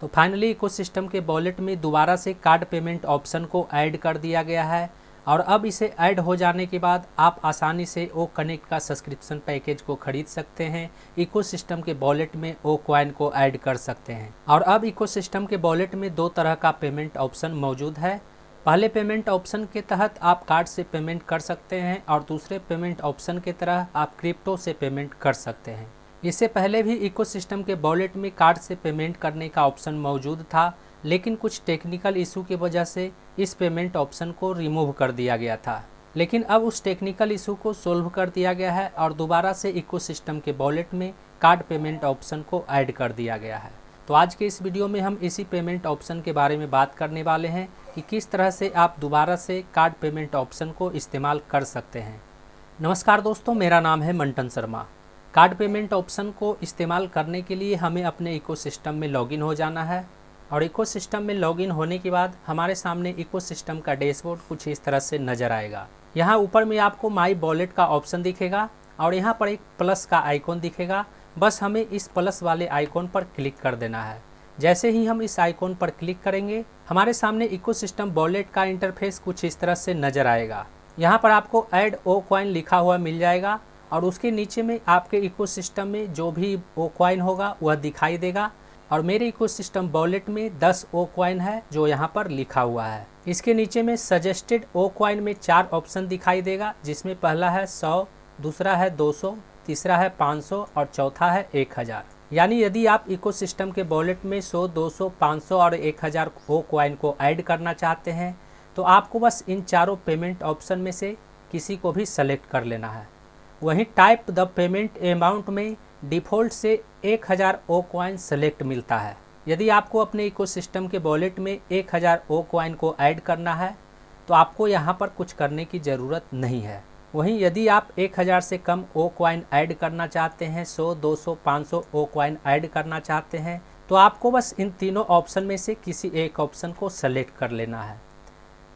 तो finally ecosystem के wallet में दोबारा से कार्ड पेमेंट ऑप्शन को ऐड कर दिया गया है और अब इसे ऐड हो जाने के बाद आप आसानी से ओ कनेक्ट का सब्सक्रिप्शन पैकेज को खरीद सकते हैं। इकोसिस्टम के वॉलेट में ओ कॉइन को ऐड कर सकते हैं। और अब इकोसिस्टम के वॉलेट में दो तरह का पेमेंट ऑप्शन मौजूद है। पहले पेमेंट ऑप्शन के तहत आप कार्ड से पेमेंट कर सकते हैं और दूसरे पेमेंट ऑप्शन की तरह आप क्रिप्टो से पेमेंट कर सकते हैं। इससे पहले भी इकोसिस्टम के वॉलेट में कार्ड से पेमेंट करने का ऑप्शन मौजूद था, लेकिन कुछ टेक्निकल इशू की वजह से इस पेमेंट ऑप्शन को रिमूव कर दिया गया था। लेकिन अब उस टेक्निकल इशू को सोल्व कर दिया गया है और दोबारा से इकोसिस्टम के वॉलेट में कार्ड पेमेंट ऑप्शन को ऐड कर दिया गया है। तो आज के इस वीडियो में हम इसी पेमेंट ऑप्शन के बारे में बात करने वाले हैं कि किस तरह से आप दोबारा से कार्ड पेमेंट ऑप्शन को इस्तेमाल कर सकते हैं। नमस्कार दोस्तों, मेरा नाम है मंटन शर्मा। कार्ड पेमेंट ऑप्शन को इस्तेमाल करने के लिए हमें अपने इकोसिस्टम में लॉगिन हो जाना है और इकोसिस्टम में लॉगिन होने के बाद हमारे सामने इकोसिस्टम का डैशबोर्ड कुछ इस तरह से नज़र आएगा। यहाँ ऊपर में आपको माई वॉलेट का ऑप्शन दिखेगा और यहाँ पर एक प्लस का आइकॉन दिखेगा। बस हमें इस प्लस वाले आइकॉन पर क्लिक कर देना है। जैसे ही हम इस आइकॉन पर क्लिक करेंगे हमारे सामने इकोसिस्टम वॉलेट का इंटरफेस कुछ इस तरह से नज़र आएगा। यहाँ पर आपको ऐड ओ कॉइन लिखा हुआ मिल जाएगा और उसके नीचे में आपके इकोसिस्टम में जो भी ओ कॉइन होगा वह दिखाई देगा। और मेरे इकोसिस्टम वॉलेट में 10 ओ कॉइन है जो यहाँ पर लिखा हुआ है। इसके नीचे में सजेस्टेड ओ कॉइन में 4 ऑप्शन दिखाई देगा, जिसमें पहला है 100, दूसरा है 200, तीसरा है 500 और चौथा है 1000। यानी यदि आप इकोसिस्टम के वॉलेट में 100, 200, 500 और 1000 ओ कॉइन को ऐड करना चाहते हैं तो आपको बस इन चारों पेमेंट ऑप्शन में से किसी को भी सेलेक्ट कर लेना है। वहीं टाइप द पेमेंट अमाउंट में डिफ़ॉल्ट से 1000 ओ कॉइन सेलेक्ट मिलता है। यदि आपको अपने इकोसिस्टम के वॉलेट में 1000 ओ कॉइन को ऐड करना है तो आपको यहाँ पर कुछ करने की ज़रूरत नहीं है। वहीं यदि आप 1000 से कम ओ कॉइन ऐड करना चाहते हैं, 100, 200, 500 ओ कॉइन ऐड करना चाहते हैं तो आपको बस इन तीनों ऑप्शन में से किसी एक ऑप्शन को सेलेक्ट कर लेना है।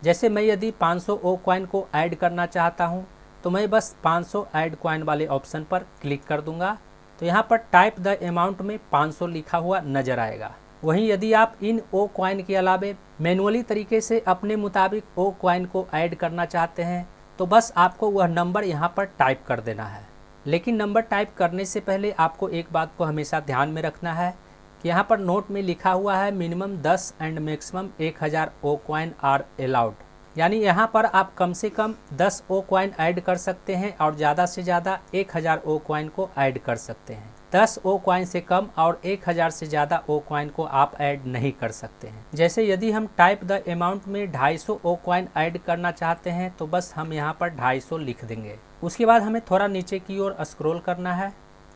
जैसे मैं यदि 500 ओ कॉइन को ऐड करना चाहता हूँ तो मैं बस 500 ऐड कॉइन वाले ऑप्शन पर क्लिक कर दूंगा तो यहाँ पर टाइप द अमाउंट में 500 लिखा हुआ नज़र आएगा। वहीं यदि आप इन ओ कॉइन के अलावे मैनुअली तरीके से अपने मुताबिक ओ कॉइन को ऐड करना चाहते हैं तो बस आपको वह नंबर यहाँ पर टाइप कर देना है। लेकिन नंबर टाइप करने से पहले आपको एक बात को हमेशा ध्यान में रखना है कि यहाँ पर नोट में लिखा हुआ है मिनिमम 10 एंड मैक्सिमम 1000 ओ कॉइन आर अलाउड। यानी यहाँ पर आप कम से कम 10 ओ कॉइन ऐड कर सकते हैं और ज़्यादा से ज़्यादा 1000 ओ कॉइन को ऐड कर सकते हैं। 10 ओ कॉइन से कम और 1000 से ज़्यादा ओ कॉइन को आप ऐड नहीं कर सकते हैं। जैसे यदि हम टाइप द अमाउंट में 250 ओ कॉइन ऐड करना चाहते हैं तो बस हम यहाँ पर 250 लिख देंगे। उसके बाद हमें थोड़ा नीचे की ओर स्क्रॉल करना है।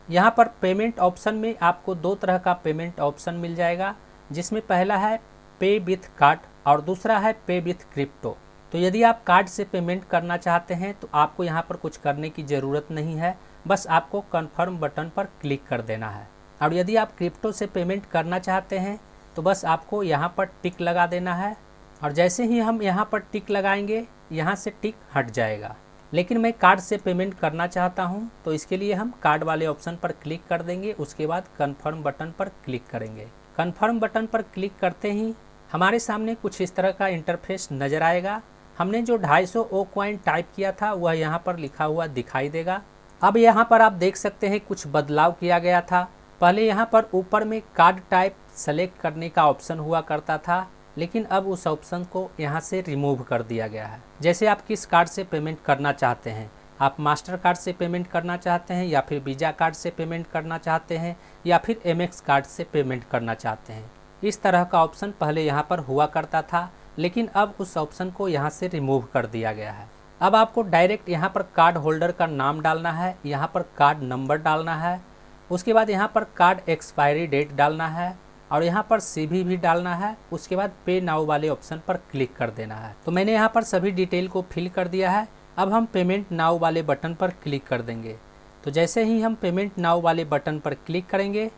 यहाँ पर पेमेंट ऑप्शन में आपको दो तरह का पेमेंट ऑप्शन मिल जाएगा, जिसमें पहला है पे विथ कार्ड और दूसरा है पे विथ क्रिप्टो। तो यदि आप कार्ड से पेमेंट करना चाहते हैं तो आपको यहाँ पर कुछ करने की ज़रूरत नहीं है, बस आपको कन्फर्म बटन पर क्लिक कर देना है। और यदि आप क्रिप्टो से पेमेंट करना चाहते हैं तो बस आपको यहाँ पर टिक लगा देना है और जैसे ही हम यहाँ पर टिक लगाएंगे यहाँ से टिक हट जाएगा। लेकिन मैं कार्ड से पेमेंट करना चाहता हूँ तो इसके लिए हम कार्ड वाले ऑप्शन पर क्लिक कर देंगे। उसके बाद कन्फर्म बटन पर क्लिक करेंगे। कन्फर्म बटन पर क्लिक करते ही हमारे सामने कुछ इस तरह का इंटरफेस नज़र आएगा। हमने जो 250 ओ कॉइन टाइप किया था वह यहाँ पर लिखा हुआ दिखाई देगा। अब यहाँ पर आप देख सकते हैं कुछ बदलाव किया गया था। पहले यहाँ पर ऊपर में कार्ड टाइप सेलेक्ट करने का ऑप्शन हुआ करता था, लेकिन अब उस ऑप्शन को यहाँ से रिमूव कर दिया गया है। जैसे आप किस कार्ड से पेमेंट करना चाहते हैं, आप मास्टर कार्ड से पेमेंट करना चाहते हैं या फिर वीज़ा कार्ड से पेमेंट करना चाहते हैं या फिर एमएक्स कार्ड से पेमेंट करना चाहते हैं, इस तरह का ऑप्शन पहले यहाँ पर हुआ करता था, लेकिन अब उस ऑप्शन को यहाँ से रिमूव कर दिया गया है। अब आपको डायरेक्ट यहाँ पर कार्ड होल्डर का नाम डालना है, यहाँ पर कार्ड नंबर डालना है, उसके बाद यहाँ पर कार्ड एक्सपायरी डेट डालना है और यहाँ पर सीवी भी डालना है। उसके बाद पे नाउ वाले ऑप्शन पर क्लिक कर देना है। तो मैंने यहाँ पर सभी डिटेल को फिल कर दिया है। अब हम पेमेंट नाउ वाले बटन पर क्लिक कर देंगे। तो जैसे ही हम पेमेंट नाउ वाले बटन पर क्लिक करेंगे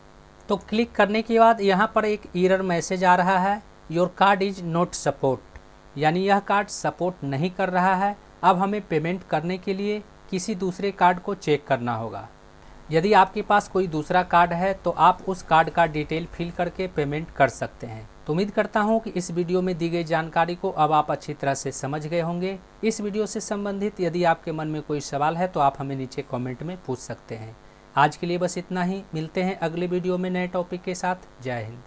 तो क्लिक करने के बाद यहाँ पर एक एरर मैसेज आ रहा है, your card is not support, यानी यह कार्ड सपोर्ट नहीं कर रहा है। अब हमें पेमेंट करने के लिए किसी दूसरे कार्ड को चेक करना होगा। यदि आपके पास कोई दूसरा कार्ड है तो आप उस कार्ड का डिटेल फिल करके पेमेंट कर सकते हैं। तो उम्मीद करता हूं कि इस वीडियो में दी गई जानकारी को अब आप अच्छी तरह से समझ गए होंगे। इस वीडियो से संबंधित यदि आपके मन में कोई सवाल है तो आप हमें नीचे कमेंट में पूछ सकते हैं। आज के लिए बस इतना ही, मिलते हैं अगले वीडियो में नए टॉपिक के साथ। जय हिंद।